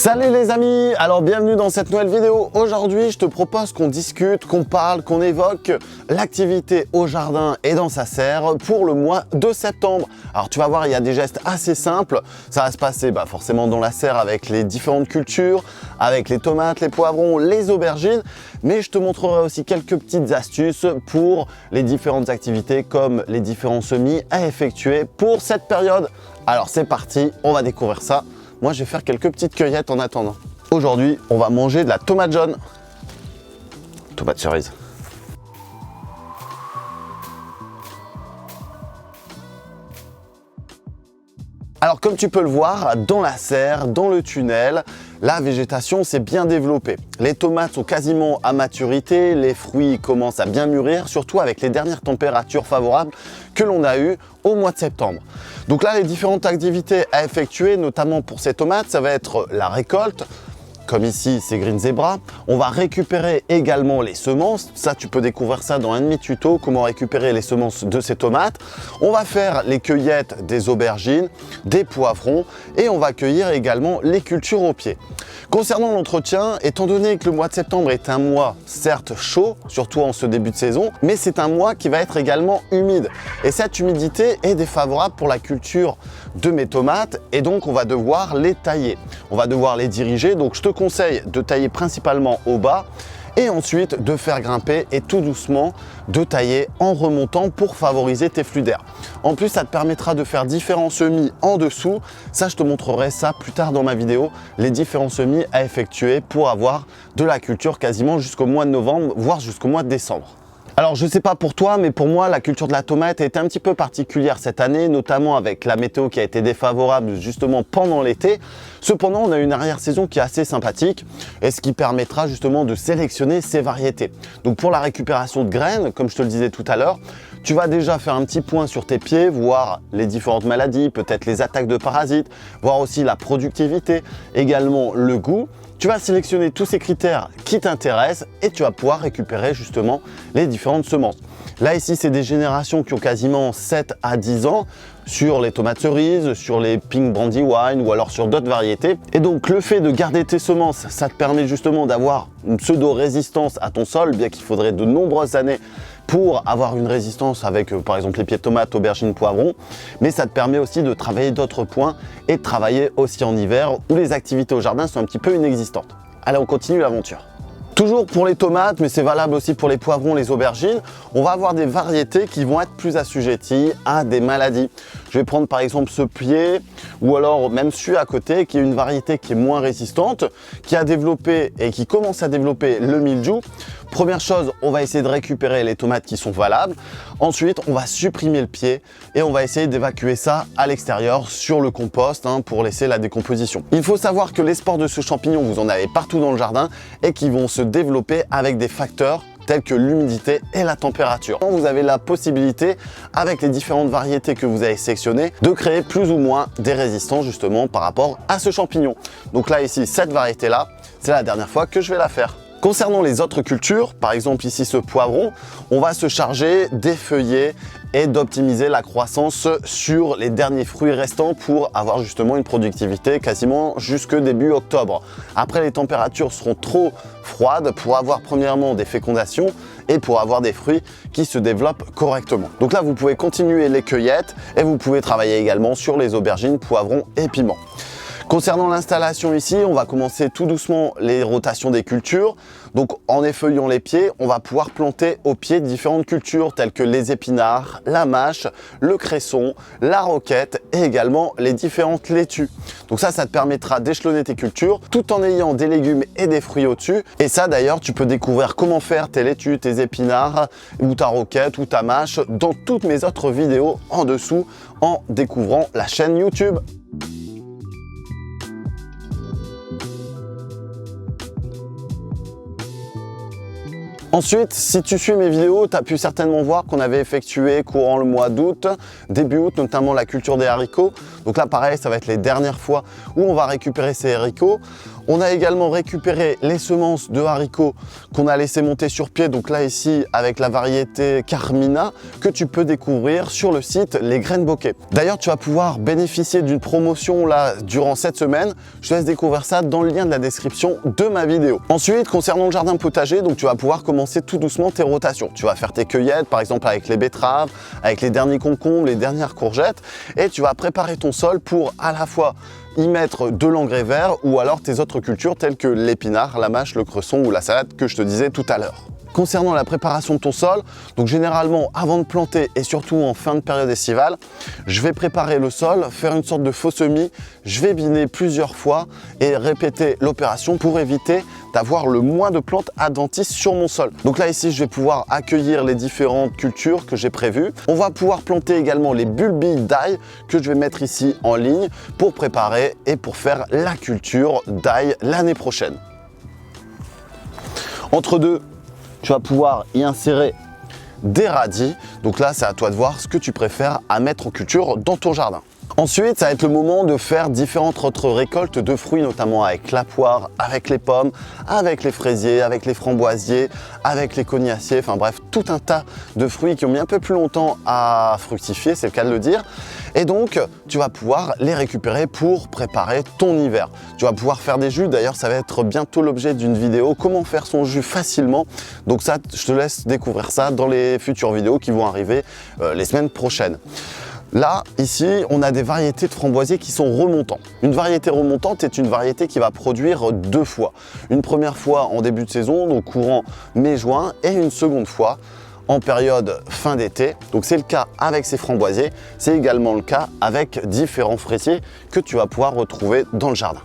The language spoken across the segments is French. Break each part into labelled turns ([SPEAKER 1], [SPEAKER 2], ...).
[SPEAKER 1] Salut les amis, alors bienvenue dans cette nouvelle vidéo. Aujourd'hui je te propose qu'on discute, qu'on parle, qu'on évoque l'activité au jardin et dans sa serre pour le mois de septembre. Alors tu vas voir, il y a des gestes assez simples. Ça va se passer forcément dans la serre avec les différentes cultures, avec les tomates, les poivrons, les aubergines. Mais je te montrerai aussi quelques petites astuces pour les différentes activités comme les différents semis à effectuer pour cette période. Alors c'est parti, on va découvrir ça. Moi, je vais faire quelques petites cueillettes en attendant. Aujourd'hui, on va manger de la tomate jaune. Tomate cerise. Alors, comme tu peux le voir, dans la serre, dans le tunnel, la végétation s'est bien développée. Les tomates sont quasiment à maturité, les fruits commencent à bien mûrir, surtout avec les dernières températures favorables que l'on a eues au mois de septembre. Donc là, les différentes activités à effectuer, notamment pour ces tomates, ça va être la récolte. Comme ici, c'est Green Zebra. On va récupérer également les semences. Ça, tu peux découvrir ça dans un de mes tutos, comment récupérer les semences de ces tomates. On va faire les cueillettes des aubergines, des poivrons et on va cueillir également les cultures au pied. Concernant l'entretien, étant donné que le mois de septembre est un mois certes chaud, surtout en ce début de saison, mais c'est un mois qui va être également humide. Et cette humidité est défavorable pour la culture de mes tomates et donc on va devoir les tailler. On va devoir les diriger, donc je te conseille de tailler principalement au bas et ensuite de faire grimper et tout doucement de tailler en remontant pour favoriser tes flux d'air. En plus, ça te permettra de faire différents semis en dessous. Ça, je te montrerai ça plus tard dans ma vidéo, les différents semis à effectuer pour avoir de la culture quasiment jusqu'au mois de novembre, voire jusqu'au mois de décembre. Alors je ne sais pas pour toi, mais pour moi la culture de la tomate a été un petit peu particulière cette année, notamment avec la météo qui a été défavorable justement pendant l'été. Cependant, on a une arrière-saison qui est assez sympathique et ce qui permettra justement de sélectionner ces variétés. Donc pour la récupération de graines, comme je te le disais tout à l'heure, tu vas déjà faire un petit point sur tes pieds, voir les différentes maladies, peut-être les attaques de parasites, voir aussi la productivité, également le goût. Tu vas sélectionner tous ces critères qui t'intéressent et tu vas pouvoir récupérer justement les différentes semences. Là ici, c'est des générations qui ont quasiment 7 à 10 ans sur les tomates cerises, sur les Pink Brandywine ou alors sur d'autres variétés. Et donc le fait de garder tes semences, ça te permet justement d'avoir une pseudo-résistance à ton sol, bien qu'il faudrait de nombreuses années pour avoir une résistance avec par exemple les pieds de tomates, aubergines, poivrons, mais ça te permet aussi de travailler d'autres points et de travailler aussi en hiver où les activités au jardin sont un petit peu inexistantes. Allez, on continue l'aventure. Toujours pour les tomates, mais c'est valable aussi pour les poivrons, les aubergines, on va avoir des variétés qui vont être plus assujetties à des maladies. Je vais prendre par exemple ce pied ou alors même celui à côté qui est une variété qui est moins résistante, qui a développé et qui commence à développer le mildiou. Première chose, on va essayer de récupérer les tomates qui sont valables. Ensuite, on va supprimer le pied et on va essayer d'évacuer ça à l'extérieur sur le compost pour laisser la décomposition. Il faut savoir que les spores de ce champignon, vous en avez partout dans le jardin et qui vont se développer avec des facteurs tels que l'humidité et la température. Vous avez la possibilité, avec les différentes variétés que vous avez sélectionnées, de créer plus ou moins des résistances justement par rapport à ce champignon. Donc là ici, cette variété-là, c'est la dernière fois que je vais la faire. Concernant les autres cultures, par exemple ici ce poivron, on va se charger d'effeuiller et d'optimiser la croissance sur les derniers fruits restants pour avoir justement une productivité quasiment jusque début octobre. Après, les températures seront trop froides pour avoir premièrement des fécondations et pour avoir des fruits qui se développent correctement. Donc là, vous pouvez continuer les cueillettes et vous pouvez travailler également sur les aubergines, poivrons et piments. Concernant l'installation ici, on va commencer tout doucement les rotations des cultures. Donc en effeuillant les pieds, on va pouvoir planter au pied différentes cultures telles que les épinards, la mâche, le cresson, la roquette et également les différentes laitues. Donc ça te permettra d'échelonner tes cultures tout en ayant des légumes et des fruits au-dessus. Et ça d'ailleurs, tu peux découvrir comment faire tes laitues, tes épinards ou ta roquette ou ta mâche dans toutes mes autres vidéos en dessous en découvrant la chaîne YouTube. Ensuite, si tu suis mes vidéos, tu as pu certainement voir qu'on avait effectué courant le mois d'août, début août, notamment la culture des haricots. Donc là, pareil, ça va être les dernières fois où on va récupérer ces haricots. On a également récupéré les semences de haricots qu'on a laissé monter sur pied, donc là ici avec la variété Carmina que tu peux découvrir sur le site Les Graines Bokeh. D'ailleurs, tu vas pouvoir bénéficier d'une promotion là durant cette semaine. Je te laisse découvrir ça dans le lien de la description de ma vidéo. Ensuite, concernant le jardin potager, donc tu vas pouvoir commencer tout doucement tes rotations. Tu vas faire tes cueillettes, par exemple avec les betteraves, avec les derniers concombres, les dernières courgettes, et tu vas préparer ton sol pour à la fois y mettre de l'engrais vert ou alors tes autres cultures telles que l'épinard, la mâche, le cresson ou la salade que je te disais tout à l'heure. Concernant la préparation de ton sol, donc généralement avant de planter et surtout en fin de période estivale, je vais préparer le sol, faire une sorte de faux semis, je vais biner plusieurs fois et répéter l'opération pour éviter d'avoir le moins de plantes adventices sur mon sol. Donc là ici, je vais pouvoir accueillir les différentes cultures que j'ai prévues. On va pouvoir planter également les bulbilles d'ail que je vais mettre ici en ligne pour préparer et pour faire la culture d'ail l'année prochaine. Entre deux, tu vas pouvoir y insérer des radis. Donc là, c'est à toi de voir ce que tu préfères à mettre en culture dans ton jardin. Ensuite, ça va être le moment de faire différentes autres récoltes de fruits, notamment avec la poire, avec les pommes, avec les fraisiers, avec les framboisiers, avec les cognaciers, enfin bref, tout un tas de fruits qui ont mis un peu plus longtemps à fructifier, c'est le cas de le dire. Et donc, tu vas pouvoir les récupérer pour préparer ton hiver. Tu vas pouvoir faire des jus, d'ailleurs ça va être bientôt l'objet d'une vidéo, comment faire son jus facilement. Donc ça, je te laisse découvrir ça dans les futures vidéos qui vont arriver les semaines prochaines. Là, ici, on a des variétés de framboisiers qui sont remontants. Une variété remontante est une variété qui va produire deux fois. Une première fois en début de saison, donc courant mai-juin, et une seconde fois en période fin d'été. Donc c'est le cas avec ces framboisiers, c'est également le cas avec différents fraisiers que tu vas pouvoir retrouver dans le jardin.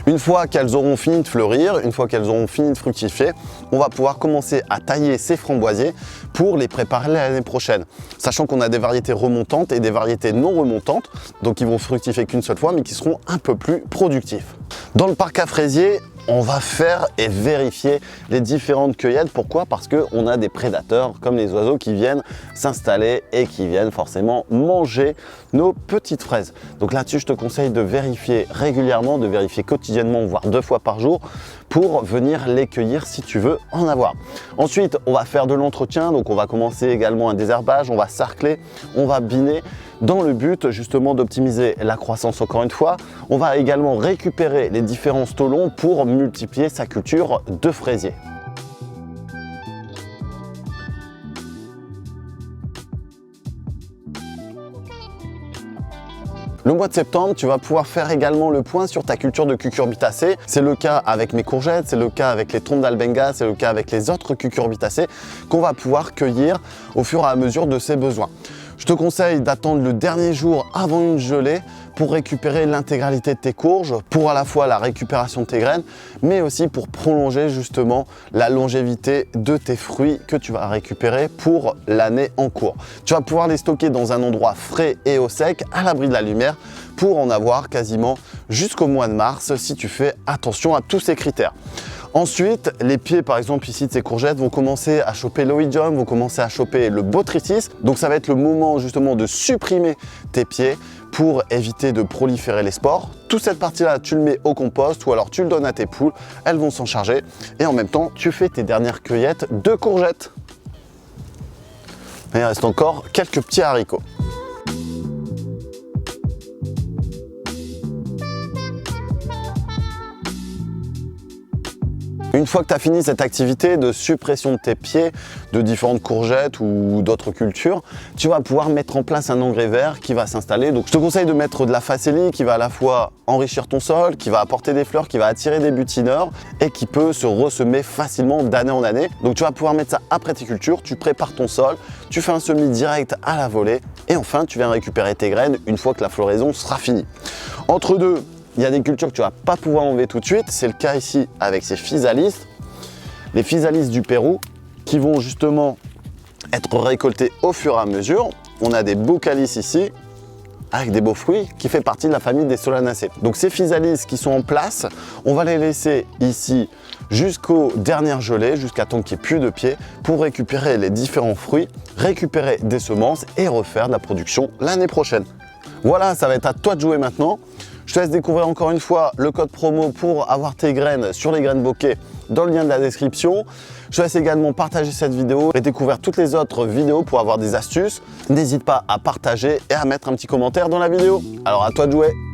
[SPEAKER 1] Une fois qu'elles auront fini de fleurir, une fois qu'elles auront fini de fructifier, on va pouvoir commencer à tailler ces framboisiers pour les préparer l'année prochaine. Sachant qu'on a des variétés remontantes et des variétés non remontantes, donc ils vont fructifier qu'une seule fois, mais qui seront un peu plus productifs. Dans le parc à fraisiers, on va faire et vérifier les différentes cueillettes. Pourquoi? Parce qu'on a des prédateurs comme les oiseaux qui viennent s'installer et qui viennent forcément manger nos petites fraises. Donc là-dessus, je te conseille de vérifier régulièrement, de vérifier quotidiennement, voire 2 fois par jour pour venir les cueillir si tu veux en avoir. Ensuite, on va faire de l'entretien. Donc on va commencer également un désherbage, on va sarcler, on va biner dans le but justement d'optimiser la croissance encore une fois. On va également récupérer les différents stolons pour multiplier sa culture de fraisiers. Le mois de septembre, tu vas pouvoir faire également le point sur ta culture de cucurbitacées. C'est le cas avec mes courgettes, c'est le cas avec les trompes d'albenga, c'est le cas avec les autres cucurbitacées qu'on va pouvoir cueillir au fur et à mesure de ses besoins. Je te conseille d'attendre le dernier jour avant une gelée pour récupérer l'intégralité de tes courges, pour à la fois la récupération de tes graines, mais aussi pour prolonger justement la longévité de tes fruits que tu vas récupérer pour l'année en cours. Tu vas pouvoir les stocker dans un endroit frais et au sec, à l'abri de la lumière, pour en avoir quasiment jusqu'au mois de mars si tu fais attention à tous ces critères. Ensuite, les pieds par exemple ici de ces courgettes vont commencer à choper l'oïdium, vont commencer à choper le botrytis. Donc ça va être le moment justement de supprimer tes pieds pour éviter de proliférer les spores. Toute cette partie-là, tu le mets au compost ou alors tu le donnes à tes poules, elles vont s'en charger. Et en même temps, tu fais tes dernières cueillettes de courgettes. Et il reste encore quelques petits haricots. Une fois que tu as fini cette activité de suppression de tes pieds, de différentes courgettes ou d'autres cultures, tu vas pouvoir mettre en place un engrais vert qui va s'installer. Donc je te conseille de mettre de la facélie qui va à la fois enrichir ton sol, qui va apporter des fleurs, qui va attirer des butineurs et qui peut se ressemer facilement d'année en année. Donc tu vas pouvoir mettre ça après tes cultures, tu prépares ton sol, tu fais un semis direct à la volée et enfin tu viens récupérer tes graines une fois que la floraison sera finie. Entre deux, il y a des cultures que tu ne vas pas pouvoir enlever tout de suite. C'est le cas ici avec ces physalis. Les physalis du Pérou qui vont justement être récoltés au fur et à mesure. On a des boucalis ici avec des beaux fruits qui fait partie de la famille des solanacées. Donc ces physalis qui sont en place, on va les laisser ici jusqu'aux dernières gelées, jusqu'à temps qu'il n'y ait plus de pieds pour récupérer les différents fruits, récupérer des semences et refaire de la production l'année prochaine. Voilà, ça va être à toi de jouer maintenant. Je te laisse découvrir encore une fois le code promo pour avoir tes graines sur les graines bokeh dans le lien de la description. Je te laisse également partager cette vidéo et découvrir toutes les autres vidéos pour avoir des astuces. N'hésite pas à partager et à mettre un petit commentaire dans la vidéo. Alors à toi de jouer!